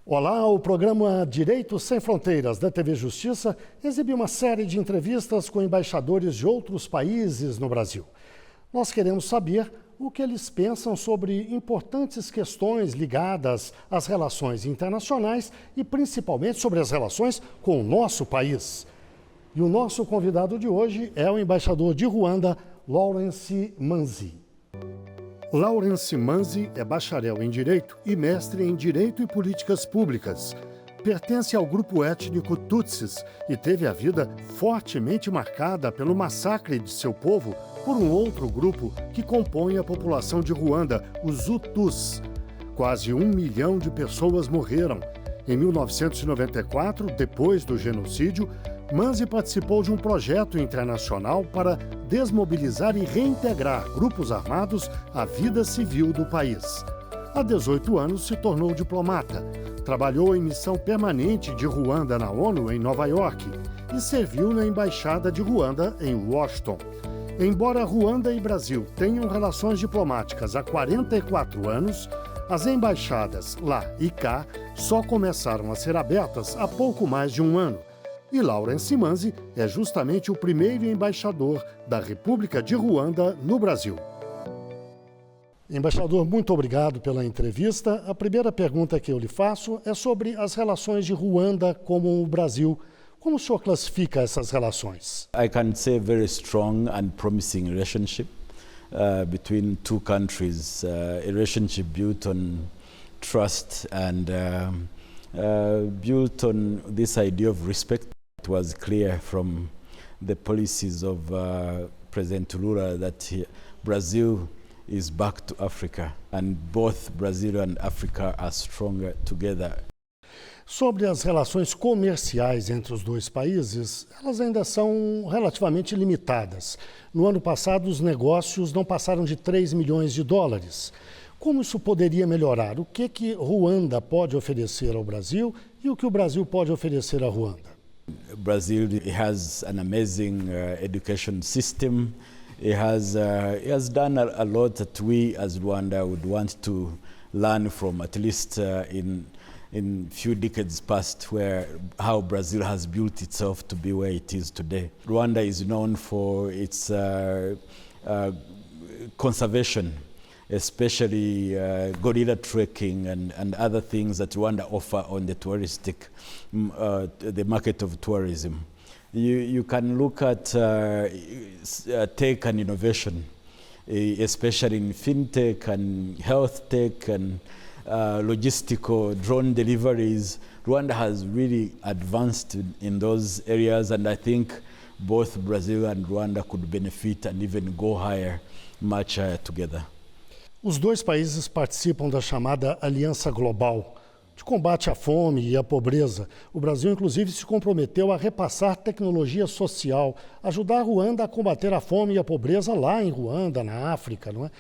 Olá, o programa Direito Sem Fronteiras da TV Justiça exibiu uma série de entrevistas com embaixadores de outros países no Brasil. Nós queremos saber o que eles pensam sobre importantes questões ligadas às relações internacionais e principalmente sobre as relações com o nosso país. E o nosso convidado de hoje é o embaixador de Ruanda, Manzi. Manzi é bacharel em Direito e mestre em Direito e Políticas Públicas. Pertence ao grupo étnico Tutsis e teve a vida fortemente marcada pelo massacre de seu povo por um outro grupo que compõe a população de Ruanda, os Hutus. Quase 1 milhão de pessoas morreram. Em 1994, depois do genocídio, Manzi participou de um projeto internacional para desmobilizar e reintegrar grupos armados à vida civil do país. Há 18 anos se tornou diplomata. Trabalhou em missão permanente de Ruanda na ONU em Nova York e serviu na Embaixada de Ruanda em Washington. Embora Ruanda e Brasil tenham relações diplomáticas há 44 anos, as embaixadas lá e cá só começaram a ser abertas há pouco mais de um ano. E Manzi é justamente o primeiro embaixador da República de Ruanda no Brasil. Embaixador, muito obrigado pela entrevista. A primeira pergunta que eu lhe faço é sobre as relações de Ruanda com o Brasil. Como o senhor classifica essas relações? I can say very strong and promising relationship between two countries, a relationship built on trust and built on this idea of respect. It was clear from the policies of President Lula that Brazil is back to Africa, and both Brazil and Africa are stronger together. Sobre as relações comerciais entre os dois países, elas ainda são relativamente limitadas. No ano passado, os negócios não passaram de 3 milhões de dólares. Como isso poderia melhorar? O que Ruanda pode oferecer ao Brasil e o que o Brasil pode oferecer à Ruanda? Brazil has an amazing education system. It has done a lot that we as Rwanda would want to learn from, at least in few decades past, how Brazil has built itself to be where it is today. Rwanda is known for its conservation, especially gorilla trekking and other things that Rwanda offer on the touristic, the market of tourism. You can look at tech and innovation, especially in fintech and health tech and logistical drone deliveries. Rwanda has really advanced in those areas, and I think both Brazil and Rwanda could benefit and even go higher, much higher together. Os dois países participam da chamada Aliança Global de combate à fome e à pobreza. O Brasil, inclusive, se comprometeu a repassar tecnologia social, ajudar a Ruanda a combater a fome e a pobreza lá em Ruanda, na África, não é?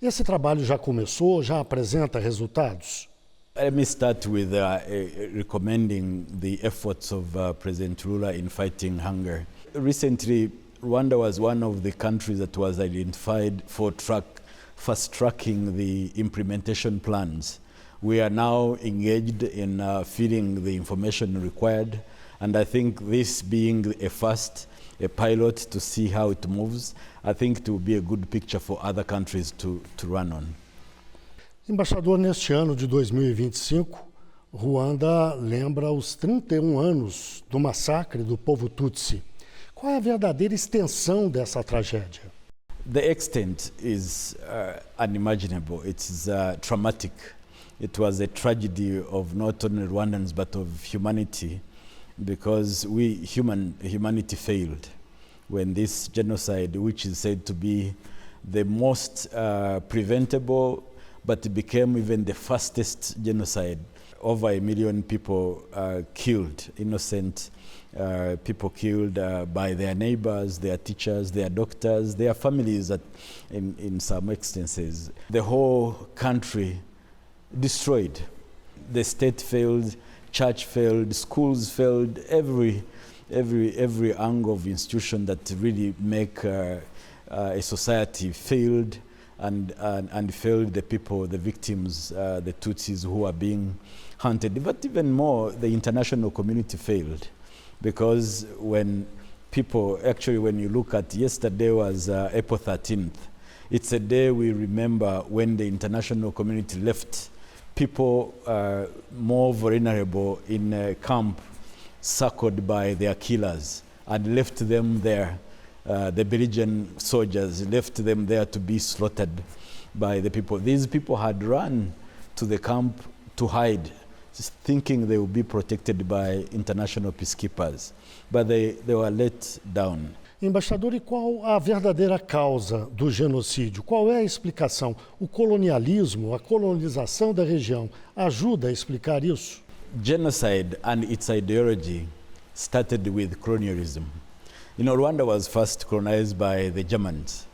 Esse trabalho já começou, já apresenta resultados? Let me start with recommending the efforts of President Lula in fighting hunger. Recently, Rwanda was one of the countries that was identified for fast-tracking the implementation plans. We are now engaged in filling the information required, and I think this being a pilot to see how it moves, I think it will be a good picture for other countries to run on. Embaixador, neste ano de 2025, Ruanda lembra os 31 anos do massacre do povo Tutsi. Qual é a verdadeira extensão dessa tragédia? The extent is unimaginable. It is traumatic. It was a tragedy of not only Rwandans but of humanity, because humanity failed when this genocide, which is said to be the most preventable, but it became even the fastest genocide. Over 1 million people killed, innocent people killed by their neighbors, their teachers, their doctors, their families in some instances. The whole country destroyed. The state failed, church failed, schools failed, every angle of institution that really make a society failed. and failed the people, the victims, the Tutsis who are being hunted. But even more, the international community failed, because when people, actually when you look at, yesterday was April 13th, it's a day we remember when the international community left people more vulnerable in a camp circled by their killers and left them there. The Belgian soldiers left them there to be slaughtered by the people. These people had run to the camp to hide, just thinking they would be protected by international peacekeepers, but they were let down. Embaixador, e qual a verdadeira causa do genocídio? Qual é a explicação? O colonialismo, a colonização da região, ajuda a explicar isso? Genocide and its ideology started with colonialism. You know, Rwanda was first colonized by the Germans.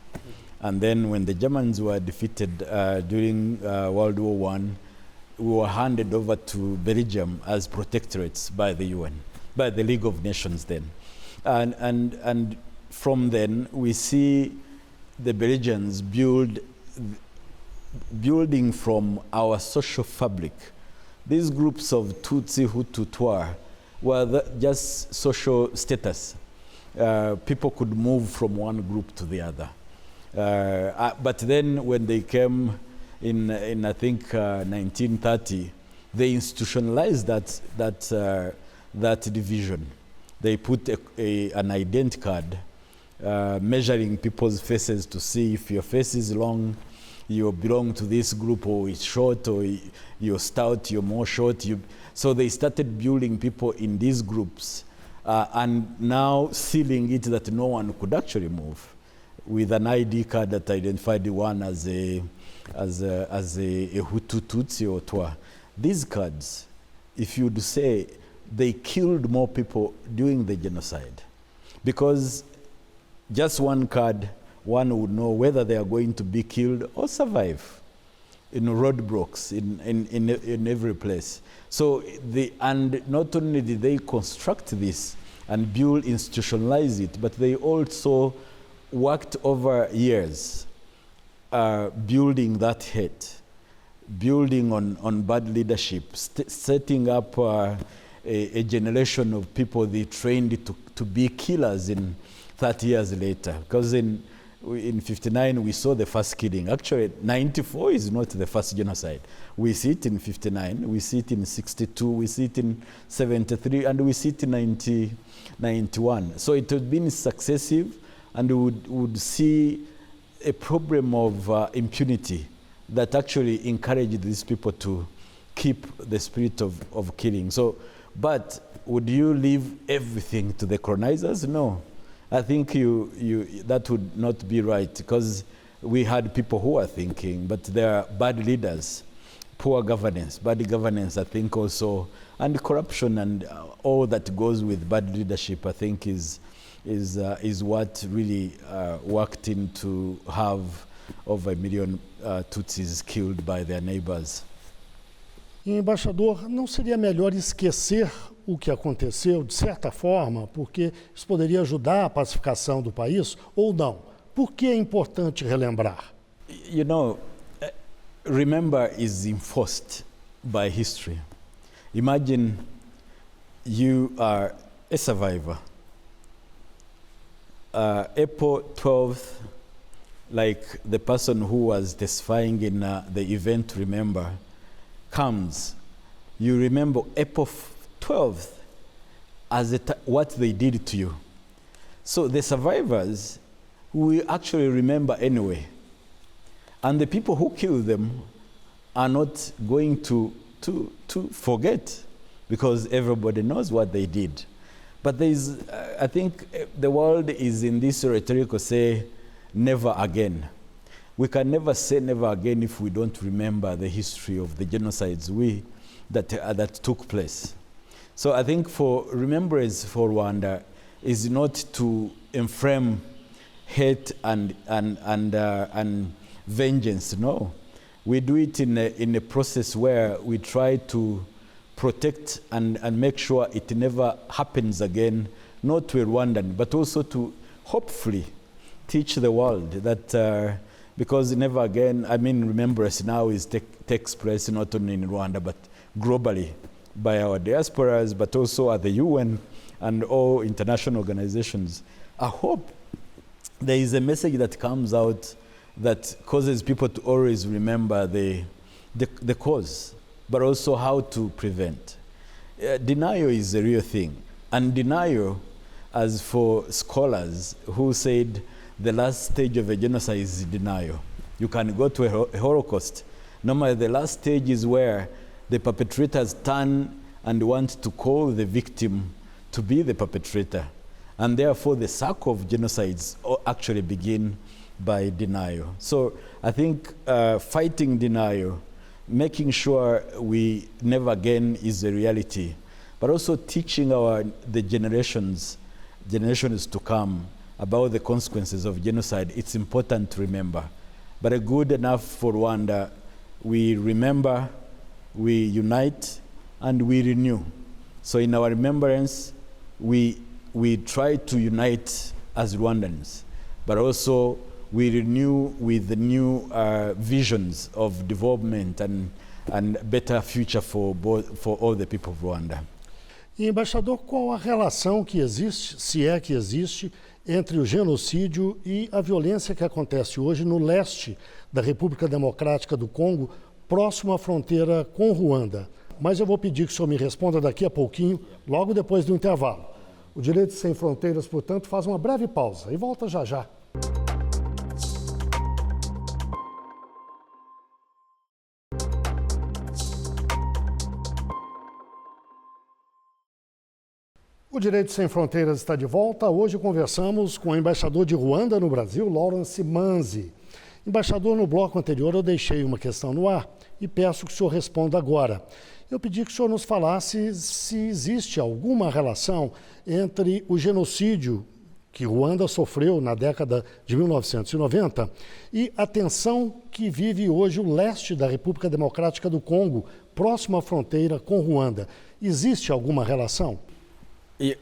And then when the Germans were defeated during World War I, we were handed over to Belgium as protectorates by the UN, by the League of Nations then. And from then, we see the Belgians building from our social fabric. These groups of Tutsi, Hutu, Twa were just social status. People could move from one group to the other. But then when they came in I think 1930, they institutionalized that division. They put an ident card measuring people's faces to see if your face is long, you belong to this group, or it's short, or you're stout, you're more short. So they started building people in these groups, and now sealing it that no one could actually move, with an ID card that identified the one as a Hutu, Tutsi, or Twa. These cards, if you'd say, they killed more people during the genocide, because just one card, one would know whether they are going to be killed or survive in roadblocks in every place. So and not only did they construct this and institutionalize it, but they also worked over years building that hate, building on bad leadership, setting up a generation of people they trained to be killers in 30 years later. Because in 59 we saw the first killing. Actually 94 is not the first genocide. We see it in 59, we see it in 62, we see it in 73, and we see it in 91. So it has been successive, and we would see a problem of impunity that actually encouraged these people to keep the spirit of killing. So, but would you leave everything to the colonizers? No. I think that would not be right, because we had people who are thinking, but there are bad leaders, poor governance, bad governance, I think also, and corruption and all that goes with bad leadership, I think is what really worked into have over 1 million Tutsis killed by their neighbors. Embaixador, não seria melhor esquecer o que aconteceu, de certa forma, porque isso poderia ajudar a pacificação do país, ou não? Por que é importante relembrar? You know, remember is enforced by history. Imagine you are a survivor. April 12th, like the person who was testifying in the event, remember, comes, you remember April 12th as what they did to you. So the survivors will actually remember anyway. And the people who killed them are not going to forget, because everybody knows what they did. But there is, I think the world is in this rhetorical say, never again. We can never say never again if we don't remember the history of the genocides that took place. So I think for remembrance for Rwanda is not to inflame hate and vengeance. No, we do it in a process where we try to protect and make sure it never happens again, not to a Rwandan, but also to hopefully teach the world that because never again, remembrance now takes place not only in Rwanda, but globally by our diasporas, but also at the UN and all international organizations. I hope there is a message that comes out that causes people to always remember the cause, but also how to prevent. Denial is a real thing. And denial, as for scholars who said the last stage of a genocide is denial. You can go to a Holocaust. Normally the last stage is where the perpetrators turn and want to call the victim to be the perpetrator. And therefore the cycle of genocides actually begin by denial. So I think fighting denial, making sure we never again is a reality, but also teaching the generations to come about the consequences of genocide, it's important to remember. But a good enough for Rwanda, we remember, we unite, and we renew. So in our remembrance, we try to unite as Rwandans, but also we renew with the new visions of development and better future for all the people of Rwanda. Embaixador, qual a relação que existe, se é que existe, entre o genocídio e a violência que acontece hoje no leste da República Democrática do Congo, próximo à fronteira com Ruanda? Mas eu vou pedir que o senhor me responda daqui a pouquinho, logo depois do intervalo. O Direito Sem Fronteiras, portanto, faz uma breve pausa e volta já já. O Direito Sem Fronteiras está de volta. Hoje conversamos com o embaixador de Ruanda no Brasil, Manzi. Embaixador, no bloco anterior eu deixei uma questão no ar e peço que o senhor responda agora. Eu pedi que o senhor nos falasse se existe alguma relação entre o genocídio que Ruanda sofreu na década de 1990 e a tensão que vive hoje o leste da República Democrática do Congo, próximo à fronteira com Ruanda. Existe alguma relação?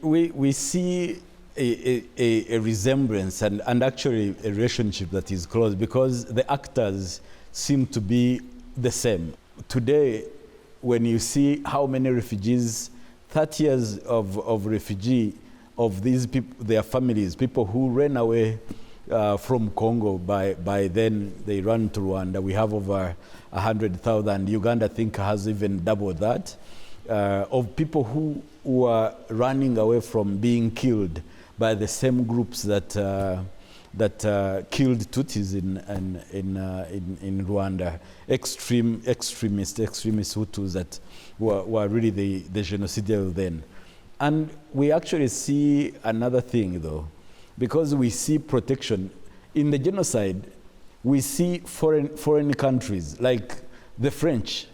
We see a resemblance and actually a relationship that is close because the actors seem to be the same. Today, when you see how many refugees, 30 years of refugee, of these people, their families, people who ran away from Congo, by then they ran to Rwanda. We have over 100,000. Uganda, I think, has even doubled that. Of people who are running away from being killed by the same groups that killed Tutsis in Rwanda, extremist Hutus that were really the genocidal then. And we actually see another thing though, because we see protection. In the genocide, we see foreign countries like the French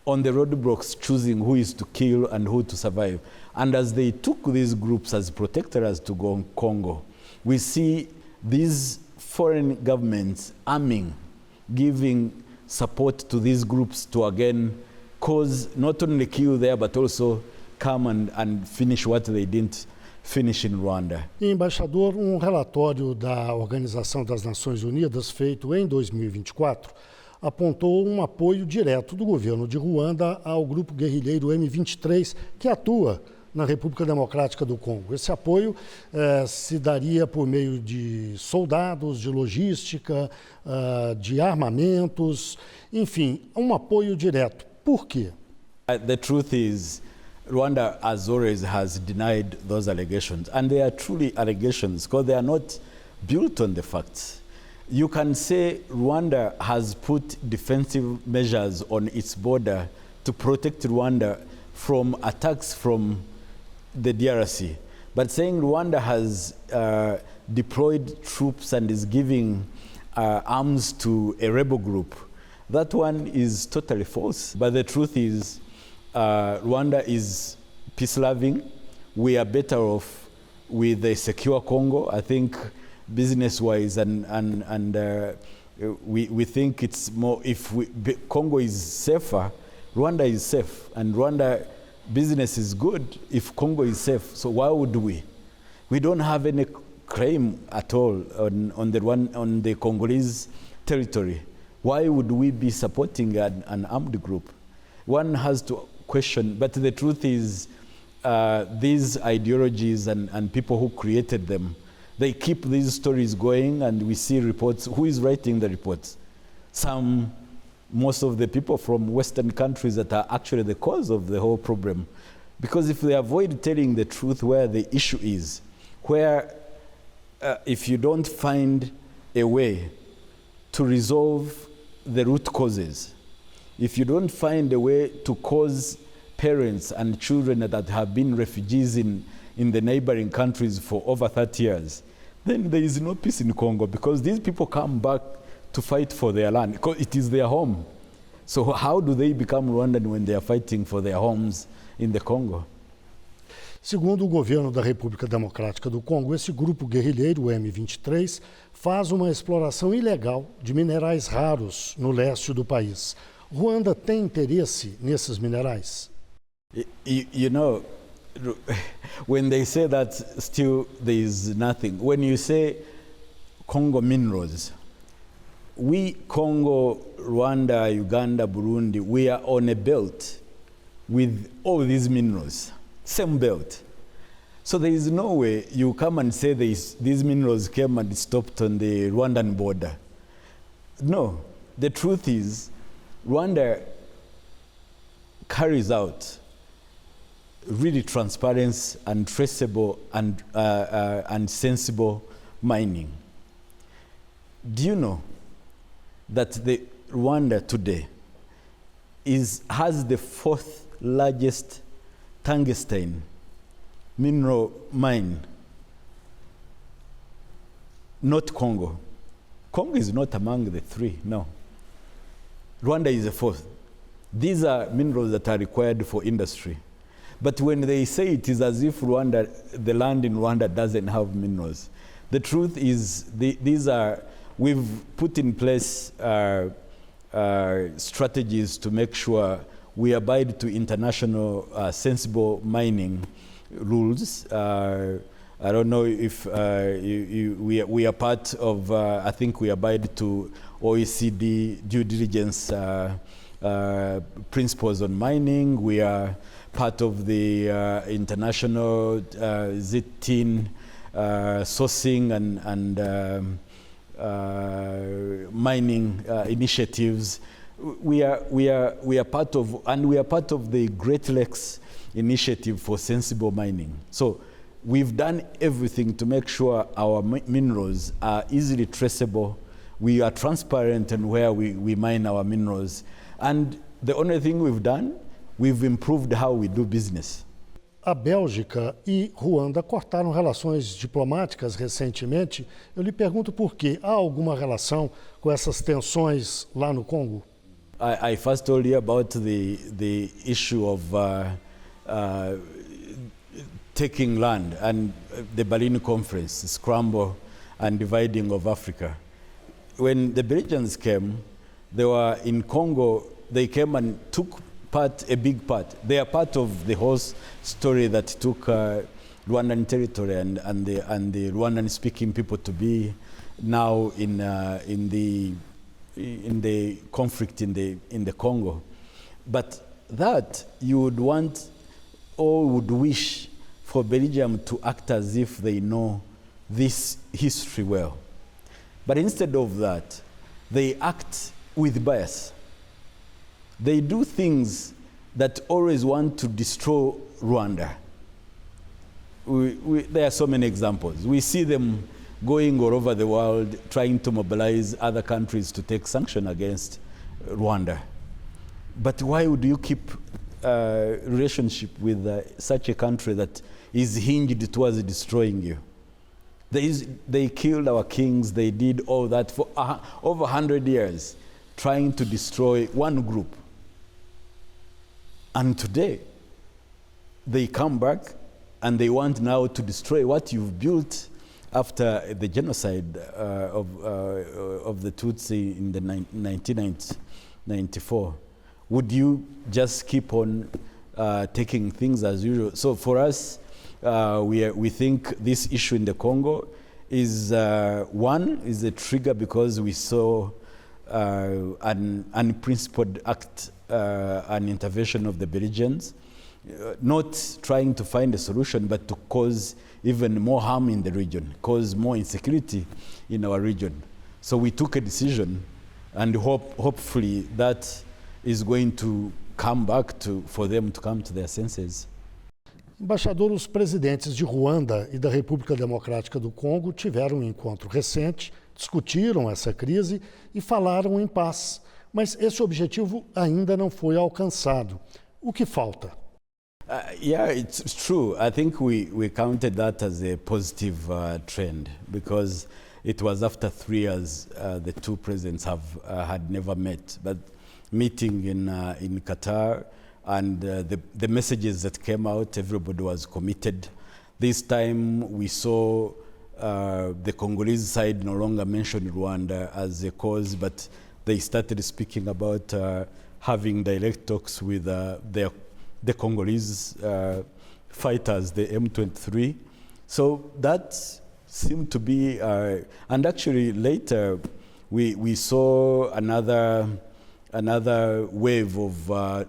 on the roadblocks choosing who is to kill and who to survive. And as they took these groups as protectors to go in Congo, we see these foreign governments arming, giving support to these groups to again cause not only kill there, but also come and finish what they didn't finish in Rwanda. Embaixador, relatório da Organização das Nações Unidas feito em 2024 apontou apoio direto do governo de Ruanda ao grupo guerrilheiro M23, que atua na República Democrática do Congo. Esse apoio se daria por meio de soldados, de logística, de armamentos, enfim, apoio direto. Por quê? The truth is, Rwanda, as always, has denied those allegations. And they are truly allegations because they are not built on the facts. You can say Rwanda has put defensive measures on its border to protect Rwanda from attacks from the DRC. But saying Rwanda has deployed troops and is giving arms to a rebel group, that one is totally false. But the truth is, Rwanda is peace-loving. We are better off with a secure Congo. I think business-wise and we think it's more, Congo is safer, Rwanda is safe, and Rwanda business is good if Congo is safe. So why would we? We don't have any claim at all on the Congolese territory, why would we be supporting an armed group? One has to question, but the truth is these ideologies and people who created them, they keep these stories going, and we see reports. Who is writing the reports? Most of the people from Western countries that are actually the cause of the whole problem. Because if they avoid telling the truth where the issue is, where if you don't find a way to resolve the root causes, if you don't find a way to cause parents and children that have been refugees in the neighboring countries for over 30 years, then there is no peace in Congo, because these people come back to fight for their land, because it is their home. So how do they become Rwandan when they are fighting for their homes in the Congo? Segundo o governo da República Democrática do Congo, esse grupo guerrilheiro, o M23, faz uma exploração ilegal de minerais raros no leste do país. Ruanda tem interesse nesses minerais? You know, when they say that, still there is nothing. When you say Congo minerals, we, Congo, Rwanda, Uganda, Burundi, we are on a belt with all these minerals, same belt. So there is no way you come and say these minerals came and stopped on the Rwandan border. No, the truth is Rwanda carries out really transparent and traceable and sensible mining. Do you know that the Rwanda today has the fourth largest tungsten mineral mine? Not Congo. Congo is not among the three, no. Rwanda is the fourth. These are minerals that are required for industry. But when they say it is as if Rwanda, the land in Rwanda doesn't have minerals. The truth is we've put in place strategies to make sure we abide to international sensible mining rules. I don't know if we are part of, I think we abide to OECD due diligence principles on mining. We are part of the international ZITIN sourcing and mining initiatives. We are part of, and we are part of the Great Lakes Initiative for sensible mining. So we've done everything to make sure our minerals are easily traceable. We are transparent in where we mine our minerals. And the only thing we've done, we've improved how we do business. A Bélgica e Ruanda cortaram relações diplomáticas recentemente. Eu lhe pergunto por quê. Há alguma relação com essas tensões lá no Congo? I first told you about the issue of taking land and the Berlin Conference, scramble and dividing of Africa. When the Belgians came, they were in Congo. They came and took a big part. They are part of the whole story that took Rwandan territory and the Rwandan-speaking people to be now in the conflict in the Congo. But that you would want or would wish for Belgium to act as if they know this history well. But instead of that, they act with bias. They do things that always want to destroy Rwanda. There are so many examples. We see them going all over the world trying to mobilize other countries to take sanction against Rwanda. But why would you keep a relationship with such a country that is hinged towards destroying you? They killed our kings. They did all that for over 100 years, trying to destroy one group. And today, they come back and they want now to destroy what you've built after the genocide of the Tutsi in the 1994. Would you just keep on taking things as usual? So for us, we think this issue in the Congo is one is a trigger because we saw an unprincipled act, an intervention of the belligerents, not trying to find a solution, but to cause even more harm in the region, cause more insecurity in our region. So we took a decision, and hopefully that is going to come back for them to come to their senses. Embaixador, os presidentes de Ruanda e da República Democrática do Congo tiveram um encontro recente, discutiram essa crise e falaram em paz. Mas esse objetivo ainda não foi alcançado. O que falta? Yeah, it's true. I think we counted that as a positive trend, because it was after 3 years the two presidents had never met. But meeting in Qatar, and the messages that came out, everybody was committed. This time we saw the Congolese side no longer mention Rwanda as a cause, but they started speaking about having direct talks with the Congolese fighters, the M23. So that seemed to be, and actually later we saw another wave of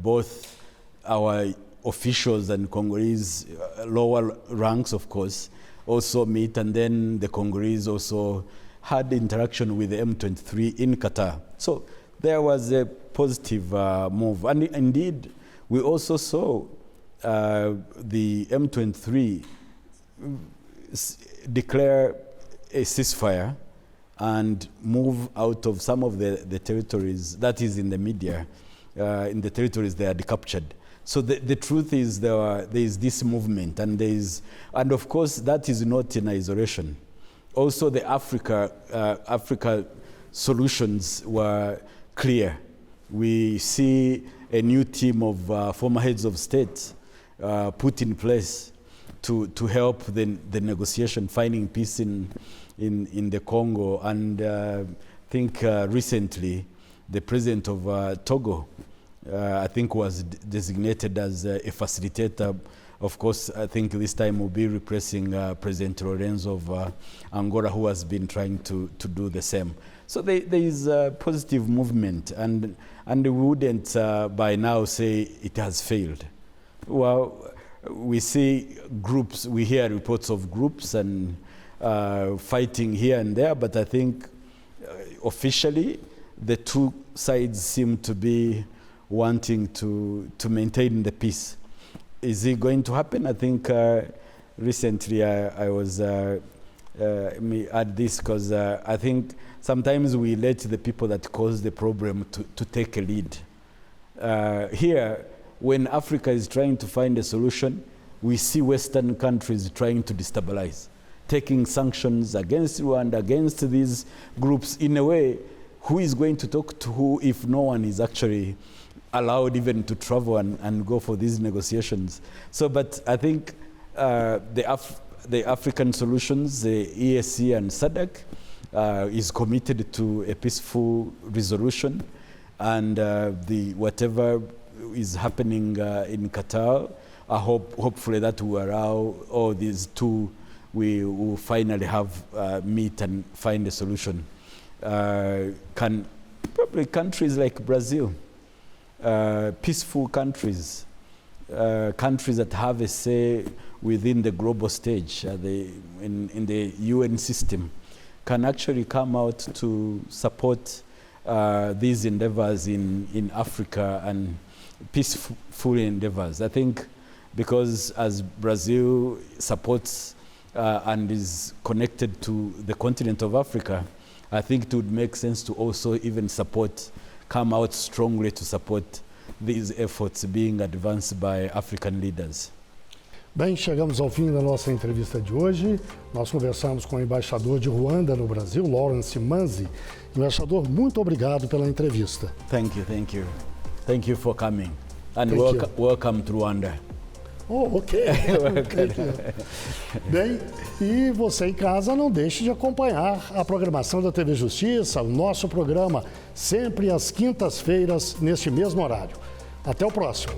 both our officials and Congolese lower ranks, of course, also meet, and then the Congolese also had interaction with the M23 in Qatar. So there was a positive move, and indeed we also saw the M23 declare a ceasefire and move out of some of the territories, that is in the media, in the territories they had captured. So the truth is there is this movement, and of course that is not in isolation. Also the Africa solutions were clear. We see a new team of former heads of state put in place to help the negotiation, finding peace in the Congo. And I think recently the president of Togo, I think, was designated as a facilitator. Of course, I think this time will be replacing President Lorenzo of Angola, who has been trying to do the same. So there is a positive movement, and we wouldn't by now say it has failed. Well, we see groups, we hear reports of groups and fighting here and there, but I think officially the two sides seem to be wanting to maintain the peace. Is it going to happen? I think recently I was me add this because I think sometimes we let the people that cause the problem to take a lead. Here, when Africa is trying to find a solution, we see Western countries trying to destabilize, taking sanctions against Rwanda, against these groups. In a way, who is going to talk to who if no one is actually allowed even to travel and go for these negotiations? So, but I think the African solutions, the EAC and SADC, is committed to a peaceful resolution, and whatever is happening in Qatar, I hopefully that will allow all these two, we will finally have meet and find a solution. Probably countries like Brazil, peaceful countries, countries that have a say within the global stage, in the UN system, can actually come out to support these endeavors in Africa and peaceful endeavors. I think because as Brazil supports and is connected to the continent of Africa, I think it would make sense to also even come out strongly to support these efforts being advanced by African leaders. Bem, chegamos ao fim da nossa entrevista de hoje. Nós conversamos com o embaixador de Ruanda no Brasil, Lawrence Manzi. Embaixador, muito obrigado pela entrevista. Thank you, thank you. Thank you for coming. And welcome to Rwanda. Oh, ok. Bem, e você em casa não deixe de acompanhar a programação da TV Justiça, o nosso programa, sempre às quintas-feiras, neste mesmo horário. Até o próximo.